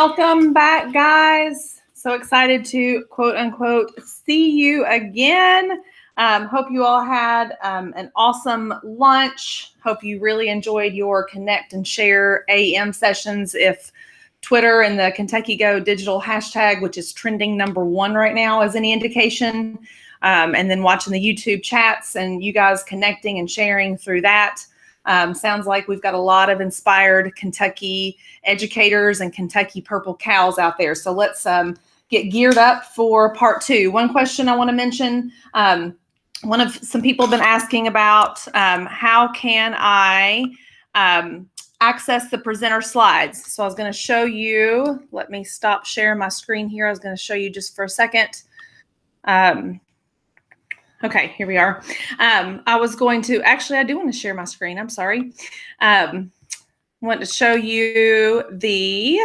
Welcome back, guys. So excited to quote unquote see you again. Hope you all had an awesome lunch. Hope you really enjoyed your Connect and Share AM sessions. If Twitter and the Kentucky Go Digital hashtag, which is trending #1 right now, is any indication, and then watching the YouTube chats and you guys connecting and sharing through that. Sounds like we've got a lot of inspired Kentucky educators and Kentucky purple cows out there. So let's get geared up for part 2. One question I want to mention, some people have been asking about how can I access the presenter slides. So I was going to show you, let me stop sharing my screen here. I was going to show you just for a second. Okay, here we are. I was going to, actually, I do want to share my screen. I'm sorry. I want to show you the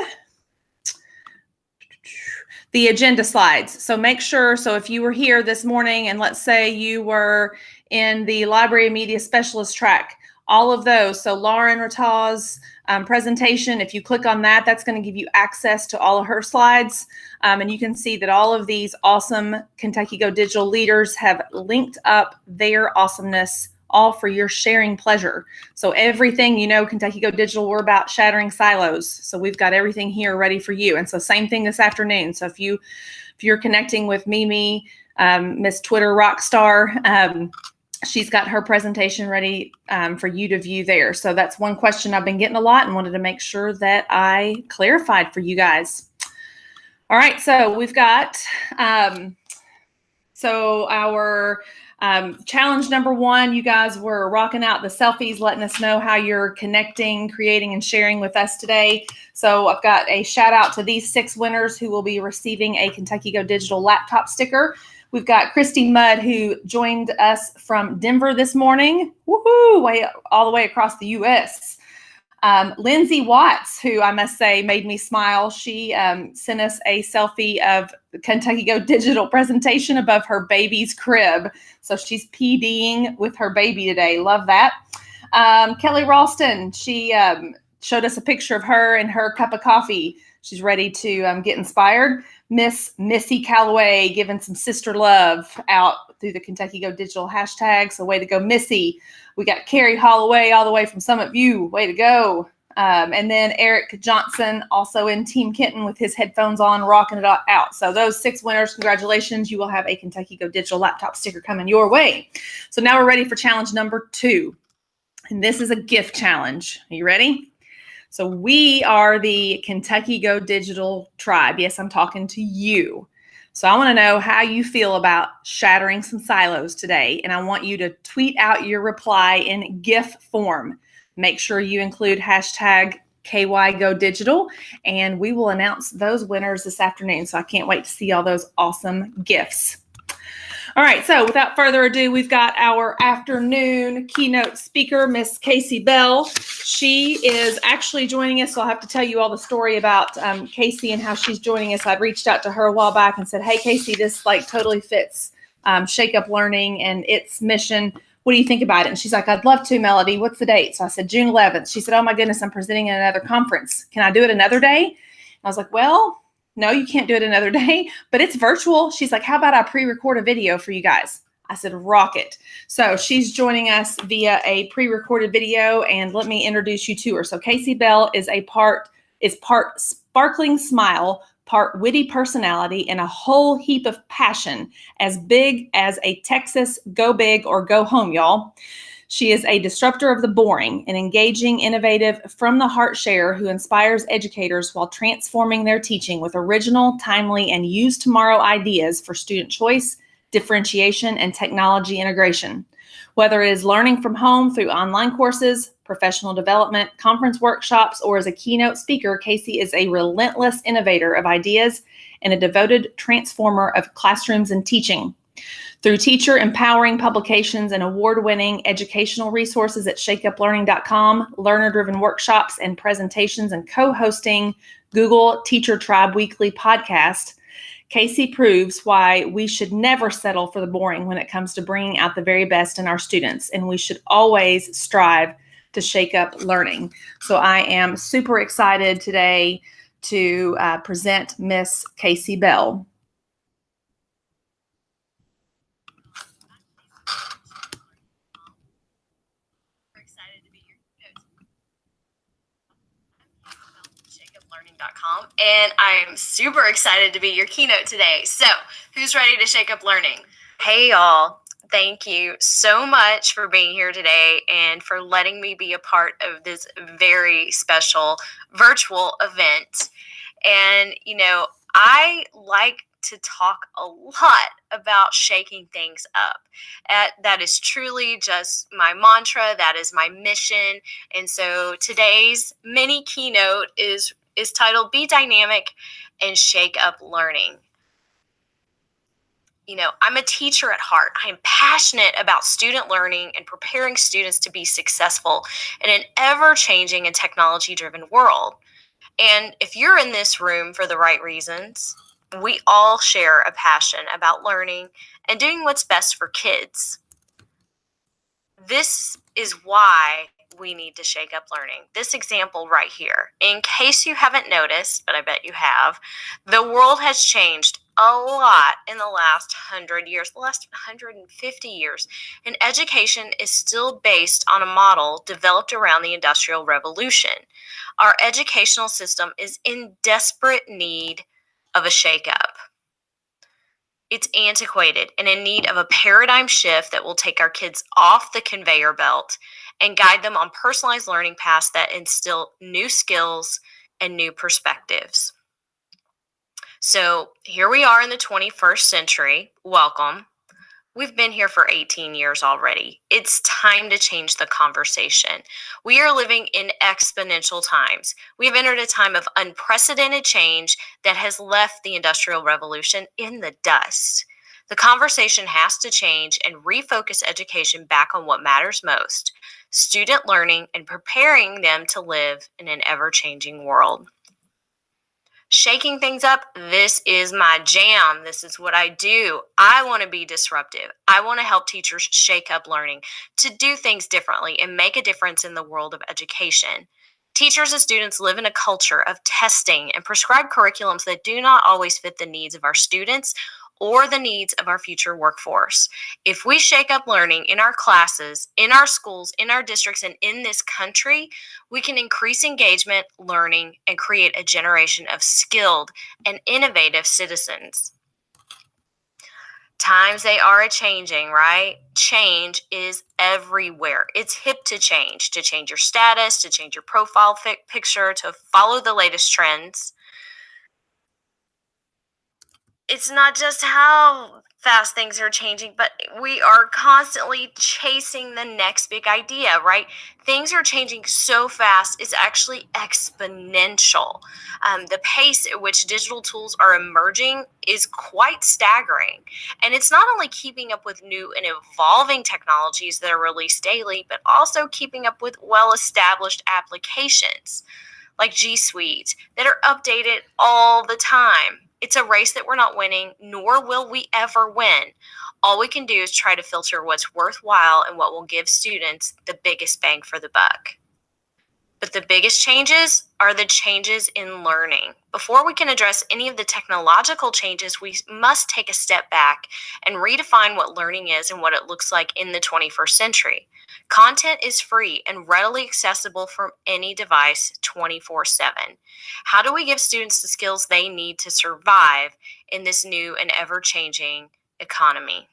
agenda slides. So make sure, so if you were here this morning and let's say you were in the Library Media Specialist track, all of those, so Lauren Rataw's presentation, if you click on that, that's going to give you access to all of her slides. And you can see that all of these awesome Kentucky Go Digital leaders have linked up their awesomeness, all for your sharing pleasure. So everything, you know, Kentucky Go Digital, we're about shattering silos. So we've got everything here ready for you. And so same thing this afternoon. So if you're connecting with Mimi, Miss Twitter Rockstar, she's got her presentation ready for you to view there. So that's one question I've been getting a lot and wanted to make sure that I clarified for you guys. All right, so we've got, so our challenge #1, you guys were rocking out the selfies, letting us know how you're connecting, creating, and sharing with us today. So I've got a shout out to these 6 winners who will be receiving a Kentucky Go Digital laptop sticker. We've got Christy Mudd, who joined us from Denver this morning, woohoo, all the way across the U.S. Lindsay Watts, who I must say made me smile. She sent us a selfie of the Kentucky Go Digital presentation above her baby's crib. So she's PDing with her baby today. Love that. Kelly Ralston, she showed us a picture of her and her cup of coffee. She's ready to get inspired. Miss Missy Calloway giving some sister love out through the Kentucky Go Digital hashtag. So way to go, Missy. We got Carrie Holloway all the way from Summit View. Way to go. And then Eric Johnson also in Team Kenton with his headphones on, rocking it out. So those 6 winners, congratulations. You will have a Kentucky Go Digital laptop sticker coming your way. So now we're ready for challenge #2. And this is a gift challenge. Are you ready? So we are the Kentucky Go Digital tribe. Yes, I'm talking to you. So I want to know how you feel about shattering some silos today. And I want you to tweet out your reply in GIF form. Make sure you include hashtag KYGoDigital, and we will announce those winners this afternoon. So I can't wait to see all those awesome GIFs. All right, so without further ado, we've got our afternoon keynote speaker, Miss Kasey Bell. She is actually joining us, so I'll have to tell you all the story about Kasey and how she's joining us. I'd reached out to her a while back and said, hey, Kasey, this like totally fits Shake Up Learning and its mission. What do you think about it? And she's like, I'd love to, Melody. What's the date? So I said, June 11th. She said, oh my goodness, I'm presenting at another conference. Can I do it another day? And I was like, well, no, you can't do it another day, but it's virtual. She's like, how about I pre-record a video for you guys? I said, rock it. So she's joining us via a pre-recorded video, and let me introduce you to her. So Kasey Bell is part sparkling smile, part witty personality, and a whole heap of passion, as big as a Texas go big or go home, y'all. She is a disruptor of the boring, an engaging, innovative, from the heart share who inspires educators while transforming their teaching with original, timely, and use tomorrow ideas for student choice, differentiation, and technology integration. Whether it is learning from home through online courses, professional development, conference workshops, or as a keynote speaker, Kasey is a relentless innovator of ideas and a devoted transformer of classrooms and teaching. Through teacher empowering publications and award-winning educational resources at shakeuplearning.com, learner-driven workshops and presentations, and co-hosting Google Teacher Tribe Weekly podcast, Kasey proves why we should never settle for the boring when it comes to bringing out the very best in our students, and we should always strive to shake up learning. So I am super excited today to present Miss Kasey Bell. Learning.com, and I'm super excited to be your keynote today. So, who's ready to shake up learning? Hey, y'all. Thank you so much for being here today and for letting me be a part of this very special virtual event. And, I like to talk a lot about shaking things up. That is truly just my mantra. That is my mission. And so today's mini keynote is titled Be Dynamic and Shake Up Learning. I'm a teacher at heart. I am passionate about student learning and preparing students to be successful in an ever-changing and technology-driven world. And if you're in this room for the right reasons, we all share a passion about learning and doing what's best for kids. This is why we need to shake up learning. This example right here, in case you haven't noticed, but I bet you have, the world has changed a lot in the last 100 years, the last 150 years, and education is still based on a model developed around the Industrial Revolution. Our educational system is in desperate need of a shakeup. It's antiquated and in need of a paradigm shift that will take our kids off the conveyor belt and guide them on personalized learning paths that instill new skills and new perspectives. So here we are in the 21st century. Welcome. We've been here for 18 years already. It's time to change the conversation. We are living in exponential times. We have entered a time of unprecedented change that has left the Industrial Revolution in the dust. The conversation has to change and refocus education back on what matters most: student learning and preparing them to live in an ever-changing world. Shaking things up, this is my jam. This is what I do. I want to be disruptive. I want to help teachers shake up learning, to do things differently and make a difference in the world of education. Teachers and students live in a culture of testing and prescribed curriculums that do not always fit the needs of our students or the needs of our future workforce. If we shake up learning in our classes, in our schools, in our districts, and in this country, we can increase engagement, learning, and create a generation of skilled and innovative citizens. Times they are a-changing, right? Change is everywhere. It's hip to change your status, to change your profile picture, to follow the latest trends. It's not just how fast things are changing, but we are constantly chasing the next big idea, right? Things are changing so fast, it's actually exponential. The pace at which digital tools are emerging is quite staggering. And it's not only keeping up with new and evolving technologies that are released daily, but also keeping up with well-established applications like G Suite that are updated all the time. It's a race that we're not winning, nor will we ever win. All we can do is try to filter what's worthwhile and what will give students the biggest bang for the buck. But the biggest changes are the changes in learning. Before we can address any of the technological changes, we must take a step back and redefine what learning is and what it looks like in the 21st century. Content is free and readily accessible from any device 24/7. How do we give students the skills they need to survive in this new and ever-changing economy?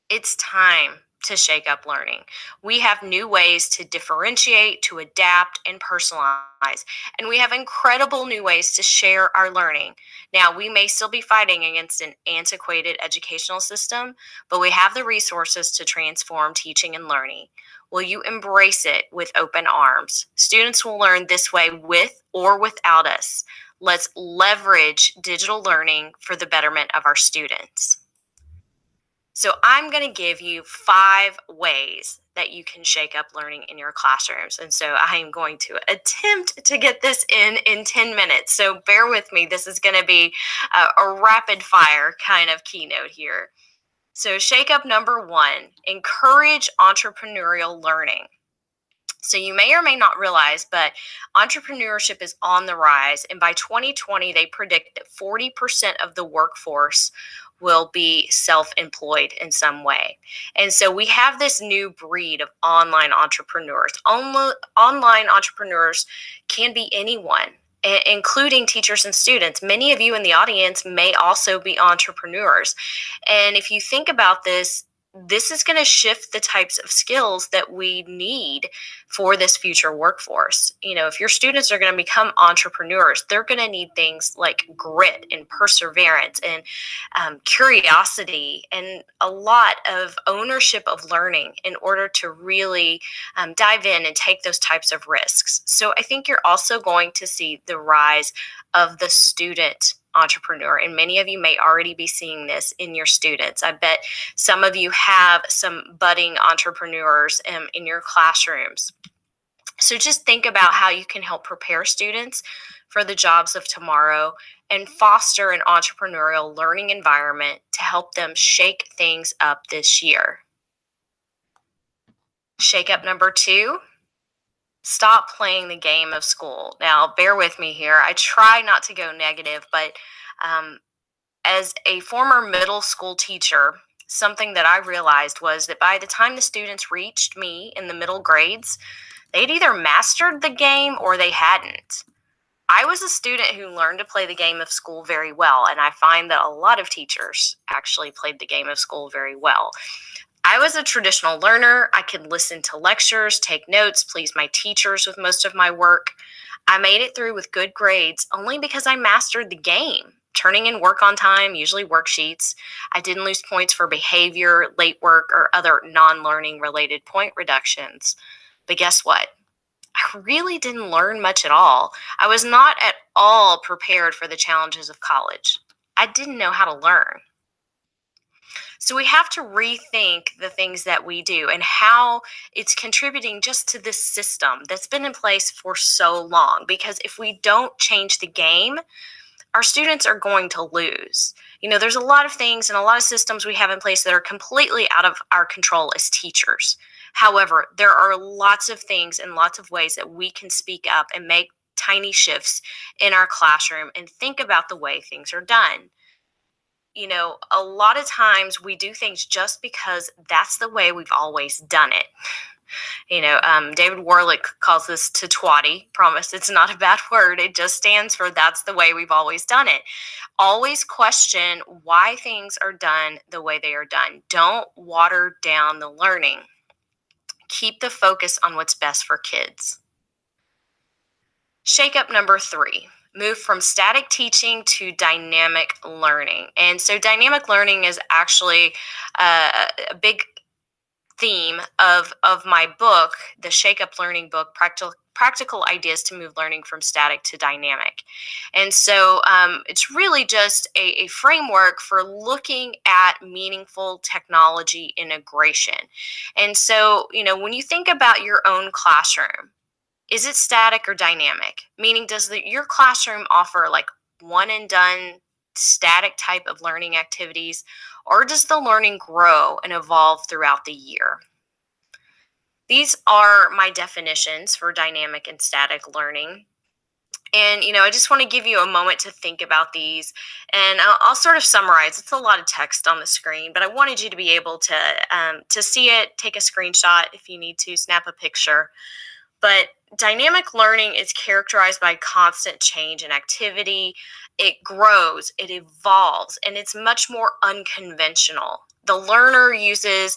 It's time to shake up learning. We have new ways to differentiate, to adapt, and personalize. And we have incredible new ways to share our learning. Now, we may still be fighting against an antiquated educational system, but we have the resources to transform teaching and learning. Will you embrace it with open arms? Students will learn this way with or without us. Let's leverage digital learning for the betterment of our students. So I'm going to give you 5 ways that you can shake up learning in your classrooms. And so I am going to attempt to get this in 10 minutes. So bear with me. This is going to be a rapid fire kind of keynote here. So shake up number 1, encourage entrepreneurial learning. So you may or may not realize, but entrepreneurship is on the rise. And by 2020, they predict that 40% of the workforce will be self-employed in some way. And so we have this new breed of online entrepreneurs. Online entrepreneurs can be anyone, including teachers and students. Many of you in the audience may also be entrepreneurs. And if you think about this, this is going to shift the types of skills that we need for this future workforce. If your students are going to become entrepreneurs, they're going to need things like grit and perseverance and curiosity and a lot of ownership of learning in order to really dive in and take those types of risks. So I think you're also going to see the rise of the student entrepreneur, and many of you may already be seeing this in your students. I bet some of you have some budding entrepreneurs in your classrooms. So just think about how you can help prepare students for the jobs of tomorrow and foster an entrepreneurial learning environment to help them shake things up this year. Shake up number 2. Stop playing the game of school. Now, bear with me here. I try not to go negative, but as a former middle school teacher, something that I realized was that by the time the students reached me in the middle grades, they'd either mastered the game or they hadn't. I was a student who learned to play the game of school very well, and I find that a lot of teachers actually played the game of school very well. I was a traditional learner. I could listen to lectures, take notes, please my teachers with most of my work. I made it through with good grades only because I mastered the game, turning in work on time, usually worksheets. I didn't lose points for behavior, late work, or other non-learning related point reductions. But guess what? I really didn't learn much at all. I was not at all prepared for the challenges of college. I didn't know how to learn. So we have to rethink the things that we do and how it's contributing just to this system that's been in place for so long. Because if we don't change the game, our students are going to lose. There's a lot of things and a lot of systems we have in place that are completely out of our control as teachers. However, there are lots of things and lots of ways that we can speak up and make tiny shifts in our classroom and think about the way things are done. A lot of times we do things just because that's the way we've always done it. David Warlick calls this TODY. Promise, it's not a bad word. It just stands for that's the way we've always done it. Always question why things are done the way they are done. Don't water down the learning. Keep the focus on what's best for kids. Shake up number 3. Move from static teaching to dynamic learning. And so dynamic learning is actually a big theme of my book, the Shake Up Learning book, Practical Ideas to Move Learning from Static to Dynamic. And so it's really just a framework for looking at meaningful technology integration. And so, when you think about your own classroom, is it static or dynamic? Meaning, does your classroom offer like one and done static type of learning activities, or does the learning grow and evolve throughout the year? These are my definitions for dynamic and static learning. And, I just want to give you a moment to think about these, and I'll sort of summarize. It's a lot of text on the screen, but I wanted you to be able to see it, take a screenshot if you need to, snap a picture. But dynamic learning is characterized by constant change and activity. It grows, it evolves, and it's much more unconventional. The learner uses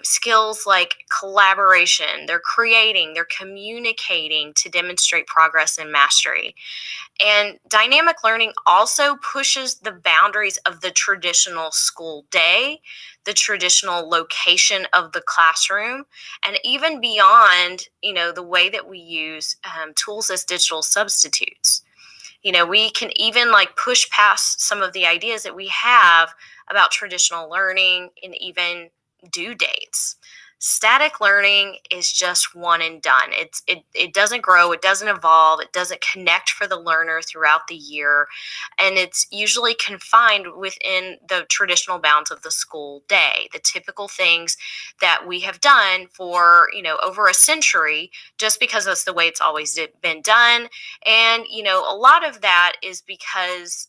skills like collaboration. They're creating, they're communicating to demonstrate progress and mastery. And dynamic learning also pushes the boundaries of the traditional school day, the traditional location of the classroom, and even beyond, the way that we use tools as digital substitutes. We can even push past some of the ideas that we have about traditional learning and even due dates. Static learning is just one and done. It doesn't grow, it doesn't evolve, it doesn't connect for the learner throughout the year, and it's usually confined within the traditional bounds of the school day. The typical things that we have done for, over a century, just because that's the way it's always been done. And, a lot of that is because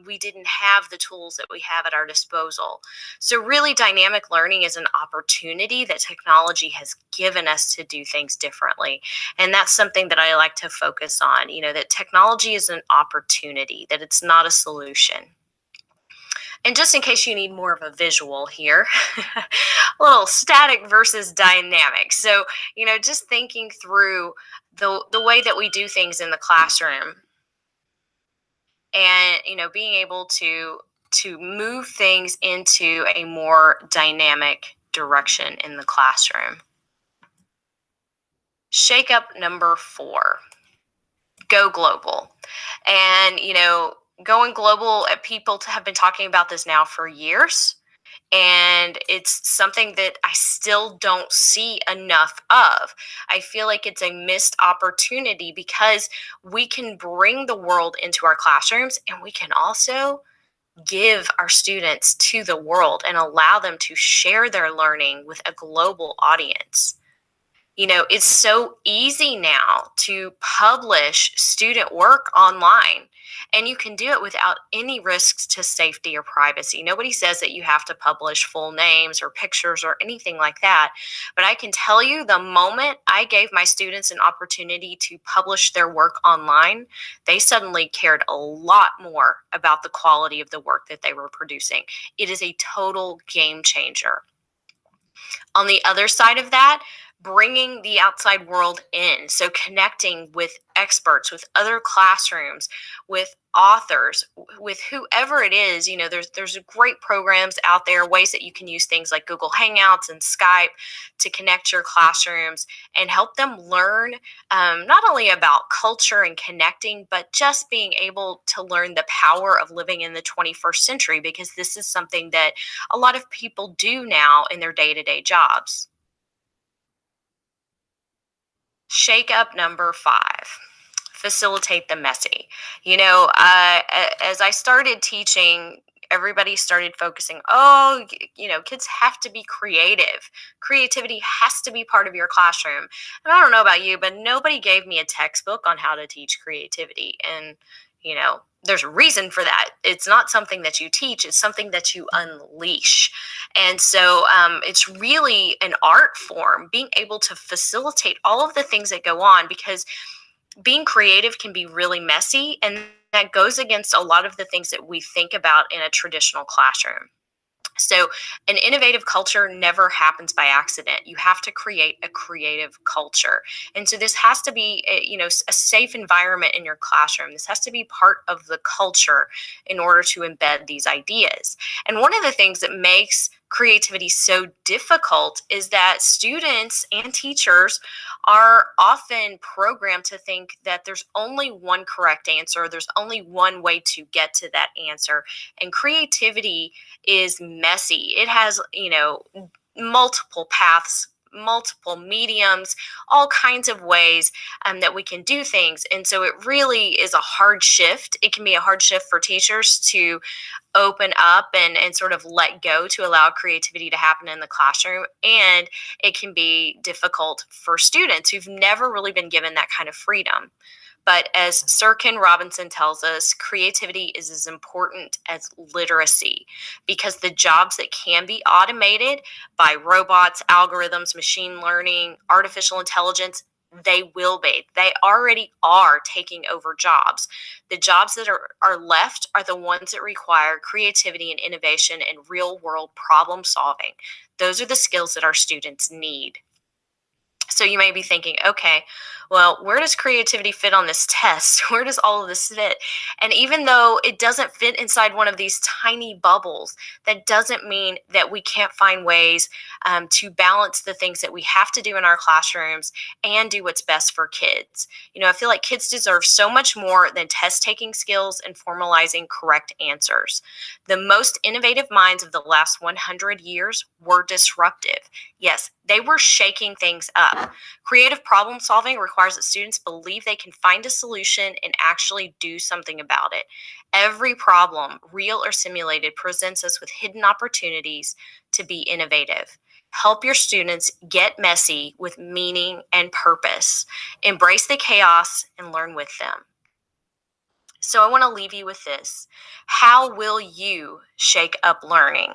we didn't have the tools that we have at our disposal. So really, dynamic learning is an opportunity that technology has given us to do things differently. And that's something that I like to focus on, that technology is an opportunity, that it's not a solution. And just in case you need more of a visual here, a little static versus dynamic. So, just thinking through the way that we do things in the classroom, and being able to move things into a more dynamic direction in the classroom. Shake up number 4, go global. And going global, people have been talking about this now for years, and it's something that I still don't see enough of. I feel like it's a missed opportunity because we can bring the world into our classrooms, and we can also give our students to the world and allow them to share their learning with a global audience. It's so easy now to publish student work online, and you can do it without any risks to safety or privacy. Nobody says that you have to publish full names or pictures or anything like that. But I can tell you, the moment I gave my students an opportunity to publish their work online, they suddenly cared a lot more about the quality of the work that they were producing. It is a total game changer. On the other side of that, bringing the outside world in. So connecting with experts, with other classrooms, with authors, with whoever it is. There's great programs out there, ways that you can use things like Google Hangouts and Skype to connect your classrooms and help them learn not only about culture and connecting, but just being able to learn the power of living in the 21st century, because this is something that a lot of people do now in their day-to-day jobs. Shake up number 5, facilitate the messy. As I started teaching, everybody started focusing, kids have to be creative. Creativity has to be part of your classroom. And I don't know about you, but nobody gave me a textbook on how to teach creativity. And, there's a reason for that. It's not something that you teach, it's something that you unleash. And so it's really an art form, being able to facilitate all of the things that go on, because being creative can be really messy, and that goes against a lot of the things that we think about in a traditional classroom. So an innovative culture never happens by accident. You have to create a creative culture. And so this has to be a safe environment in your classroom. This has to be part of the culture in order to embed these ideas. And one of the things that makes creativity so difficult is that students and teachers are often programmed to think that there's only one correct answer, there's only one way to get to that answer. And creativity is messy. It has, multiple paths, multiple mediums, all kinds of ways that we can do things. And so it really is a hard shift. It can be a hard shift for teachers to open up and sort of let go to allow creativity to happen in the classroom. And it can be difficult for students who've never really been given that kind of freedom. But as Sir Ken Robinson tells us, creativity is as important as literacy, because the jobs that can be automated by robots, algorithms, machine learning, artificial intelligence, they will be. They already are taking over jobs. The jobs that are left are the ones that require creativity and innovation and real-world problem solving. Those are the skills that our students need. So you may be thinking, okay, Well, where does creativity fit on this test? Where does all of this fit? And even though it doesn't fit inside one of these tiny bubbles, that doesn't mean that we can't find ways to balance the things that we have to do in our classrooms and do what's best for kids. I feel like kids deserve so much more than test taking skills and formalizing correct answers. The most innovative minds of the last 100 years were disruptive. Yes, they were shaking things up. Creative problem solving requires that students believe they can find a solution and actually do something about it. Every problem, real or simulated, presents us with hidden opportunities to be innovative. Help your students get messy with meaning and purpose. Embrace the chaos and learn with them. So I want to leave you with this. How will you shake up learning?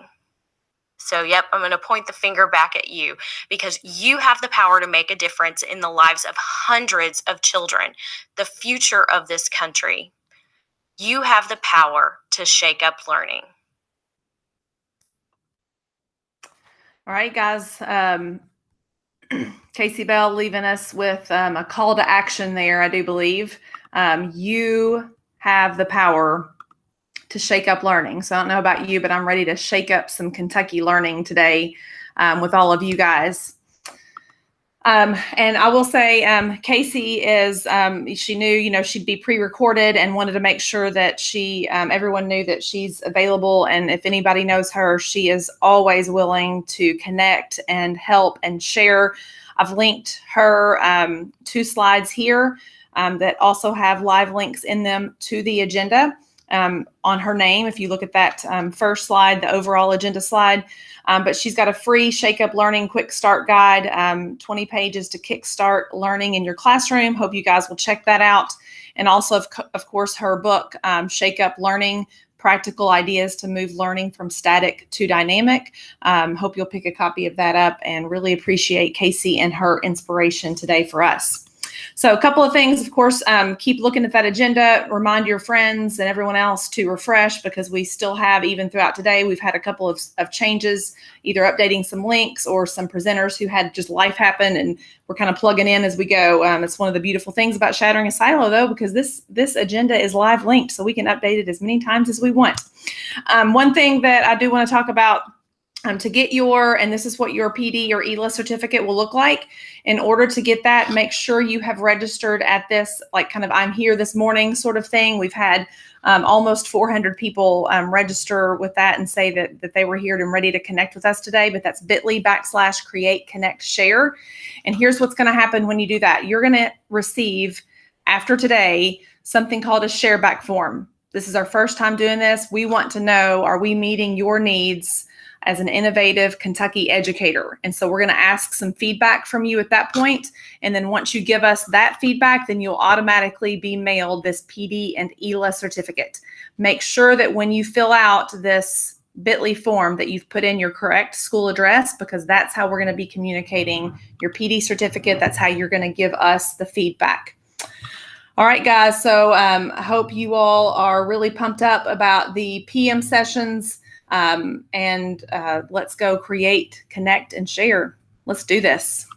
So, yep, I'm going to point the finger back at you because you have the power to make a difference in the lives of hundreds of children, the future of this country. You have the power to shake up learning. All right, guys. Kasey Bell leaving us with a call to action there, I do believe. You have the power to shake up learning. So I don't know about you, but I'm ready to shake up some Kentucky learning today with all of you guys. And I will say, Kasey is, she knew, she'd be pre-recorded and wanted to make sure that everyone knew that she's available. And if anybody knows her, she is always willing to connect and help and share. I've linked her 2 slides here that also have live links in them to the agenda. On her name, if you look at that first slide, the overall agenda slide. But she's got a free Shake Up Learning Quick Start Guide, 20 pages to kickstart learning in your classroom. Hope you guys will check that out. And also, of course, her book, Shake Up Learning, Practical Ideas to Move Learning from Static to Dynamic. Hope you'll pick a copy of that up and really appreciate Kasey and her inspiration today for us. So a couple of things, of course, keep looking at that agenda, remind your friends and everyone else to refresh because we still have, even throughout today, we've had a couple of changes, either updating some links or some presenters who had just life happen and we're kind of plugging in as we go. It's one of the beautiful things about Shattering a Silo though, because this agenda is live linked so we can update it as many times as we want. One thing that I do want to talk about to get and this is what your PD or ELA certificate will look like. In order to get that, make sure you have registered at this, like kind of I'm here this morning sort of thing. We've had almost 400 people register with that and say that they were here and ready to connect with us today, but that's bit.ly/create-connect-share. And here's what's going to happen when you do that. You're going to receive, after today, something called a share back form. This is our first time doing this. We want to know, are we meeting your needs as an innovative Kentucky educator? And so we're going to ask some feedback from you at that point. And then once you give us that feedback, then you'll automatically be mailed this PD and ELA certificate. Make sure that when you fill out this bit.ly form that you've put in your correct school address, because that's how we're going to be communicating your PD certificate. That's how you're going to give us the feedback. All right, guys. So I hope you all are really pumped up about the PM sessions. And let's go create, connect, and share. Let's do this.